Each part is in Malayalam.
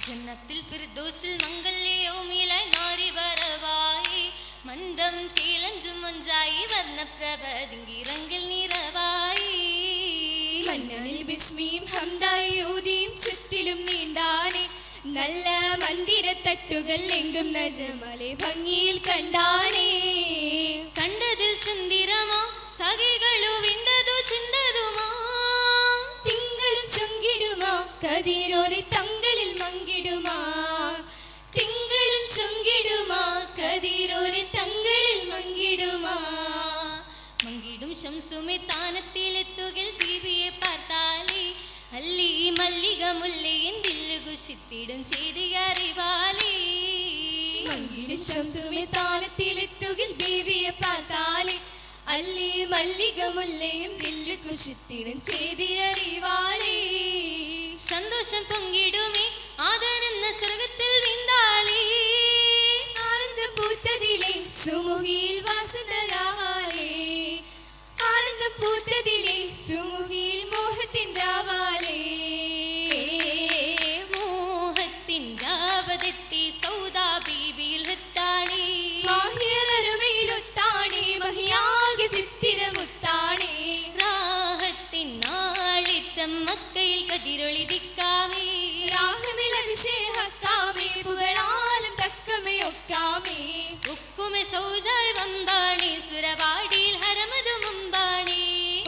ജന്നത്തിൽ ഫിർദൗസിൽ മംഗല്യയോമിലായി നാരി വരവായി മന്ദം ചീലഞ്ചും മൊഞ്ചായി വർണ്ണപ്രഭതിങ്കിറങ്കിൽ നിറവായി മന്നാനി ബിസ്മിയും ഹംദായി ഊതിയും ചുറ്റിലും നീണ്ടാനെ നല്ല മന്ദിരത്തട്ടുകൾ എങ്കും നജമലെ ഭംഗിയിൽ കണ്ടാനേ കണ്ടതിൽ സുന്ദരമോ സഖികളു വിണ്ടതു ചിന്തതുമോ തിങ്കളും ചൊങ്കിടുമാ കതിരൊരു തങ്ങളിൽ മങ്കിടുമാ തിങ്കളും ചൊങ്കിടുമാ കതിരൊരു തങ്ങളിൽ മങ്കിടുമാ മങ്കിടും ശംസുമെ താനത്തിലെത്തുകിൽ ബീവിയെ പാർത്താലേ അല്ലി മല്ലിക മുല്ലയിൻ ദില്ലുകുശിത്തിടും ചെയ്തി അറിവാലേ മങ്കിടും ശംസുമെ താനത്തിലെത്തുകിൽ ബീവിയെ പാർത്താലേ അല്ലി മല്ലിക മുല്ലയും ദില്ലുകുശിത്തിടും ചെയ്തി അറിവാലേ സന്തോഷം പൊങ്കിടുമേ ആദനെന്ന സ്വർഗത്തിൽ വിന്താലേ ആനന്ദം പൂത്തതിലെ സുമുഖിയിൽ വാസതരാവാലേ ആനന്ദം പൂത്തതിലെ സുമുഖിയിൽ മോഹത്തിൻ രാവാലേ മോഹത്തിൻ രാവതെത്തി സൗദാ ബീവിയിൽ ഹത്താണേ മാഹിയറരുമയിലൊത്താണേ മഹിയാകെ ചിത്തിരമുത്താണേ രാഹത്തിൻ നാളിറ്റം മക്കയിൽ കതിരൊളി ദിക്കാമേ രാഹമിൽ അതിശയഹക്കാമേ പുകളാലും തക്കമയൊക്കാമേ ഉക്കുമെ സൗജായ് വമ്പാണേ സുരവാടിയിൽ ഹരമതു മുമ്പാണേ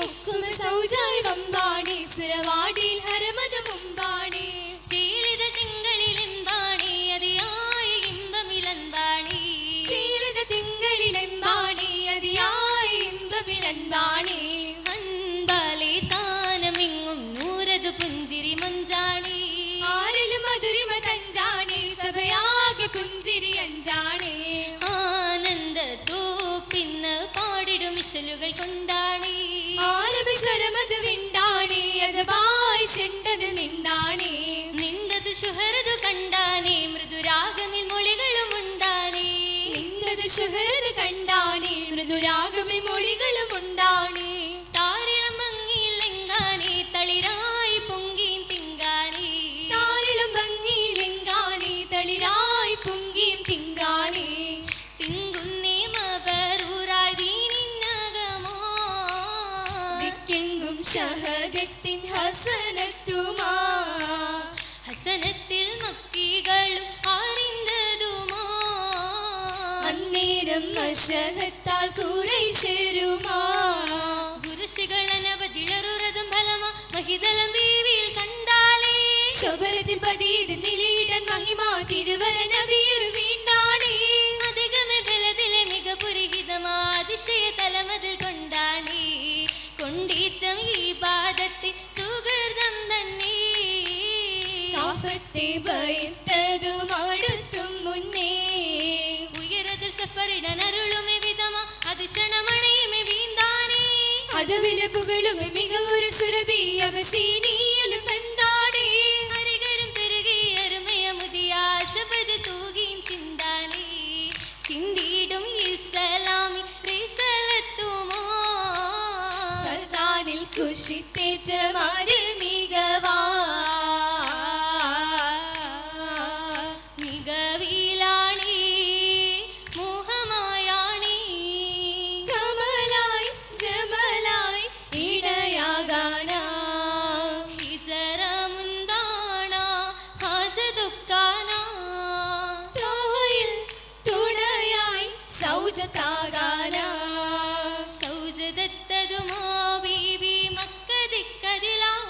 ഉക്കുമ സൗജായ് വമ്പാണേ സുരവാടിയിൽ ഹരമത് മുമ്പാണേ ചീലിത തിങ്കളിലെമ്പാണേ അതിയായ ഇമ്പമിലൻപാണേ ശീലത തിങ്കളിലെമ്പാണേ അതിയായ ഇമ്പമിലൻപാണേ അൻപാലേ താനമിങ്ങും നൂറതു പുഞ്ചിരി മഞ്ചാണേ ആരിലും മധുരിമ തഞ്ചാണേ സഭയാകെ പുഞ്ചിരി അഞ്ചാണേ ആനന്ദ തോപ്പിന്ന് പാടിടും ഇശലുകൾ കൊണ്ടാണേ ആരഭി സ്വരമത് വിണ്ടാണേ അജബായി ചെണ്ടത് നിണ്ടാണേ നിണ്ടത് ശുഹരതു കണ്ടാനേ മൃദുരാഗമിൽ മൊഴികളും ഉണ്ടാനേ നിന്നത് ശുഹരത് കണ്ടാനേ മൃദുരാഗമി മൊഴികളും ഉണ്ടാണേ താരിളം ഭംഗിയിലെങ്കാനേ തളിരായി പൊങ്കിയും തിങ്കാനേ താരിളം ഭംഗിയിലെങ്കാനേ തളിരായി പൊങ്കിയും തിങ്കാനേ തിങ്കുന്നേ മബറൂറായി ദീനിന്നകമോ ദിക്കെങ്കും ഷഹദത്തിൻ ഹസനത്തുമാ ഹസനത്തിൽ മക്കികളും ആരിന്തതുമോ അന്നേരം മഷഹത്താൽ കുറൈശരുമാ ഗുരുശികൾ അനവധിളറുറതും ഫലമാ മഹിതലം ബീവിയിൽ കണ്ടാലേ സ്വപരത്തിൽ പതിയിട് നിലയിടൻ മഹിമ തിരുവര നബിയിൽ വീണ്ടാണേ അധികമേ ബലതിലെ മിക പുരിഹിതമാ അതിശയ തലമതിൽ കൊണ്ടാണേ കൊണ്ടീറ്റം ഈ പാദത്തെ സുഹൃതം തന്നെ കാഫത്തെ ഭയത്തതും അടുത്തും മുന്നേ ഉയരതിൽ സഫറിടൻ അരുളുമേ വിധമാ അതിശണമണയുമേ വീന്താനേ അതവിരപ്പുകളുക മികവൊരു സുരഭി അവസീനിയലും തന്താണേ അരികരും പെരുകി അരുമയ മുതിയാശപത് തൂകിയും ചിന്താനേ ചിന്തിയിടും ഇസ്ലാമി റിസലത്തുമോ ഫർദാനിൽ കുശിത്തേറ്റ മാര് മികവാ മികവിലാണേ മോഹമായാണേ കമലായി ജമലായി ഇടയാകാനാ ഹിജറ മുന്താണ ഹാജതുക്കാനാ തോയിൽ തുണയായി സൗജത്താകാനാ സൗജദത്തതുമോ ബീവി മക്കതിക്കതിലായി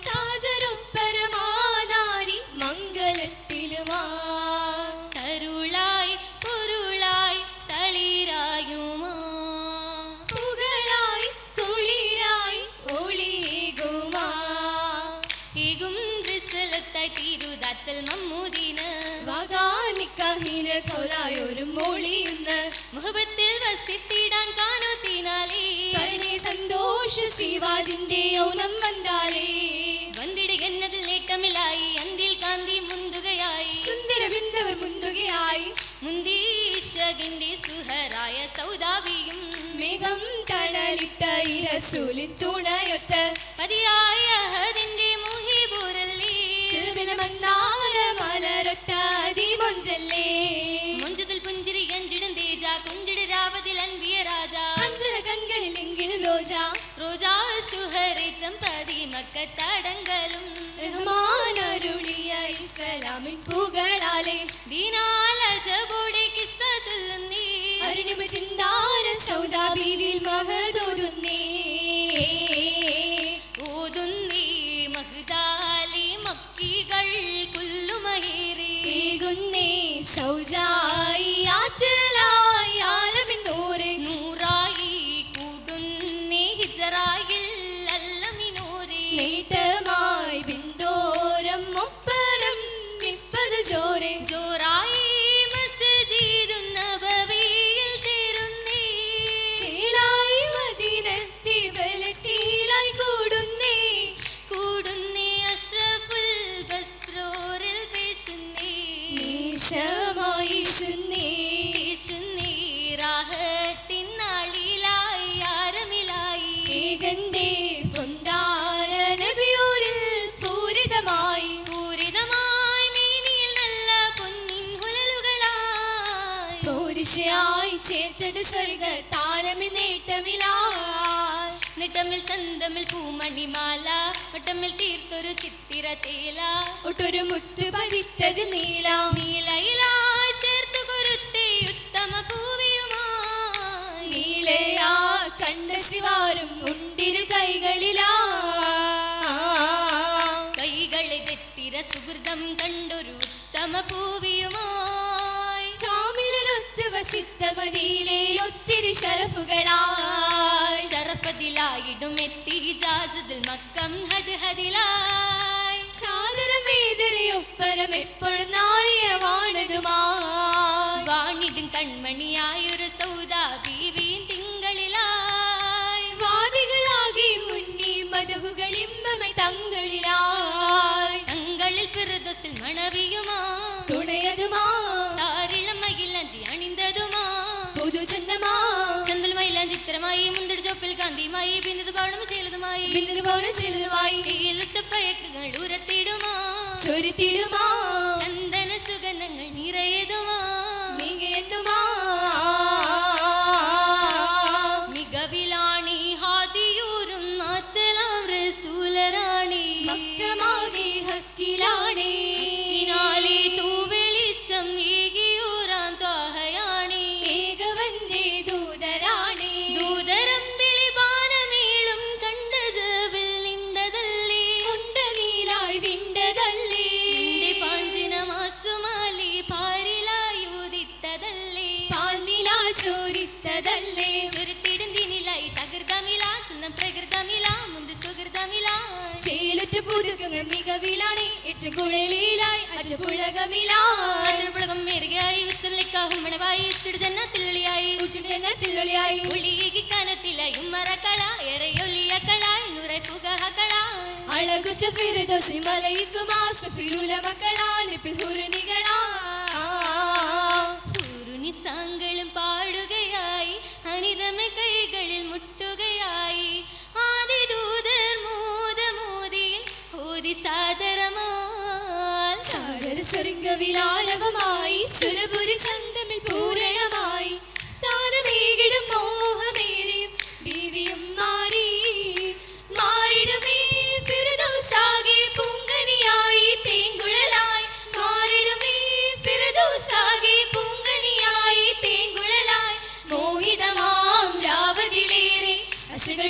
താജരും പരമാനാരി മംഗളത്തിലുമാ തരുളായി പൊരുളായി തളിരായുമാ പുകളായി കുളിരായി ഒളിയേകുമാ ഏകും റിസലത്തായി തിരുതാത്തൽ മമ്മൂദിന് വകാനിക്കഹിന കൊലായൊരു മൊഴിയുന്ന മുഹബത്തിൽ വസിത്തിടാൻ കാനോത്തിനാലേ കരുണേ സന്തോഷ ശിവാജിന്റെ ഔനം വന്നാലേ വന്നിടുകന്നതിൽ നേട്ടമില്ലായി അന്തിൽ കാന്തി മുന്തുകയായി സുന്ദര ബിന്ദവർ മുന്തുകയായി മുന്തീശകിന്റെ സുഹരായ സൗദാവിയും മേഘം തണലിട്ട ഇരസൂലിൻ തുണയൊത്ത പതിയായ അഹദിന്റെ മുഹിബൂരല്ലേ സുരബില മന്ദാര മഞ്ചല്ലേ മൊഞ്ചതിൽ പുഞ്ചിരി അഞ്ചിടും തേജ കുഞ്ചിട് രാവതിൽ അൻപിയ രാജ അഞ്ചര കൺകളിൽ എങ്കിലും റോജ റോജാ സുഹരേറ്റം പതി മക്കത്തടങ്കലും റഹ്മാൻ അരുളിയ ഇസ്ലാമിൻ പുകളാലെ ദീനാലജബോടെ കിസ്സ ചൊല്ലുന്നേ അരുണിമ ചിന്താര സൗദാ ബീവിൽ മഹദോരുന്നേ ഓതുന്നേ മഹ്ദാലി മക്കികൾ കുല്ലുമഹേറി ഏകുന്നേ സൗജായി ആറ്റലായി ആലമിൻ നൂറ് നൂറായി കൂടുന്നേ ഹിജറായിൽ അല്ലമിനൂരേ നേട്ടമായി ബിന്ദോരം ഒപ്പരം നിപ്പത് ജോരെ ജോറായി മസ്ജിദുൻ നബവിയിൽ ചേരുന്നേ ചേലായി മദീനത്തെ ബലത്തിലായി കൂടുന്നേ കൂടുന്നേ അഷ്റഫുൽ ബസ്രോറിൽ പേശുന്നേ നീശമായി ശുന്നേ യേശുന്നേ രാഹത്തിൻ നാളിലായി ആരമിലായി ഏകന്തേ പൊന്താര നബിയൂരിൽ പൂരിതമായി പൂരിതമായി മേനിയിൽ നല്ല പൊന്നിൻ ഹുലലുകളായി പോരിശയായി ചേർത്തത് സ്വർഗ താരമി നേട്ടമിലായി നെട്ടമിൽ ചന്തമിൽ പൂമണിമാല വട്ടമിൽ തീർത്തൊരു ചിത്തിര ചേല ഒട്ടൊരു മുത്ത് പതിത്തത് നീല നീലയിലായി ചേർത്തു കൊരുത്തേ ഉത്തമ പൂവിയുമായി നീലയാ കണ്ട ശിവാരും ഉണ്ടിരു കൈകളിലാ കൈകളെ തെത്തിര സുഹൃതം കണ്ടൊരു ഉത്തമ പൂവിയുമായി കാമിലൊത്ത് വസിത്ത മദീനേ ഒത്തിരി ശരഫുകളായി ഷറഫതിലായിടും എത്തി ഹിജാസതിൽ മക്കം ഹദ് ഹദിലായി സാദരം വേദരയൊപ്പരം എപ്പോഴും നാളിയ വാണതുമായി വാണിടും കൺമണിയായൊരു സൗദാ ബീവിൻ തിങ്കളിലായി വാദികളാകെ മുന്നി മതകുകൾ ഇമ്പമൈ തങ്ങളിലായി തങ്ങളിൽ ഫിർദൗസിൽ മണവിയുമാ തുണയതുമാ താരിളം മയിലഞ്ചി അണിന്തതുമാ പുതുചന്തമാ ചന്തൽ മയിലാഞ്ചിത്രമായി മുന്തടി ചോപ്പിൽ കാന്തിയുമായി ബിന്ദു പൗർണമി ചെയ്തതുമായി ബിന്ദുന് പൗരം ചെലുതുമായി തേയിലത്ത് പയക്കുകൾ ഉരത്തിടുമാ ചൊരുത്തിടുമാ ചന്ദന സുഗന്ധങ്ങൾ നിറയതുമാ മികയെന്നുമാ മികവിലാണി ഹാദിയൂരും നാത്തലാം റസൂലറാണി മക്കമാകെ ഹക്കിലാണേ ഇതിനാലെ തൂവെളിച്ചം ഏകിയൂരാൻ ത്വാഹയാണി ഏകവന്റെ ദൂതരാണേ ദൂതരം വിളിപാനമേളും കണ്ട ജബിൽ നിണ്ടതല്ലേ കൊണ്ട നീലായി വിണ്ടതല്ലേ നിന്റെ പാഞ്ചിന മാസുമാലി പാരിലായി ഉദിത്തതല്ലേ പാൽനിലാ ചോരിത്തതല്ലേ ചുരുത്തിടും ദിനിലായി തകൃതമില ചന്തം പ്രകൃതമില മുന്ത് സുഹൃതമില ചേലുറ്റ പുതുക്കങ്ങൾ മികവിലാണേ ഏറ്റുകുഴലിലായി അറ്റപുഴകമിലായി പുളകം മേറുകയായി ഉച്ചലിക്കാഹും മണവായി ഇത്തിടു ജന്നത്തിലൊളിയായി ഉച്ചുജനത്തിലൊളിയായി ഒളിയേകി കനത്തിലായും മറക്കള ഏറെയൊലിയ കളായി നുറൈ പുകഹകളായി അഴകുറ്റ ഫിർദൗസി മലയിക്കുമാ സുഫിലുല മക്കളാനിപ്പിൽ ഹുറുനികളാ സാങ്കളും പാടുകയായി അനിതമ കൈകളിൽ മുട്ടുകയായി ആദിദൂതർ മോദമോദിയിൽ ഓതി സാദരമായി സാഗര സ്വർഗവിലാരവമായി സുരപുരി ചന്തമിൽ പൂരണമായി താനമേകിടും മോഹമേറിയും ബീവിയും മാറി മാറിടുമേ ഫിർദൗസാകെ പൂങ്കനിയായി തേങ്കുഴലായി മാറിടുമേ ഫിർദൗസാകെ പൂങ്കനിയായി തേങ്കുഴലായി മോഹിതമാം രാവതിലേറെ അശകൾ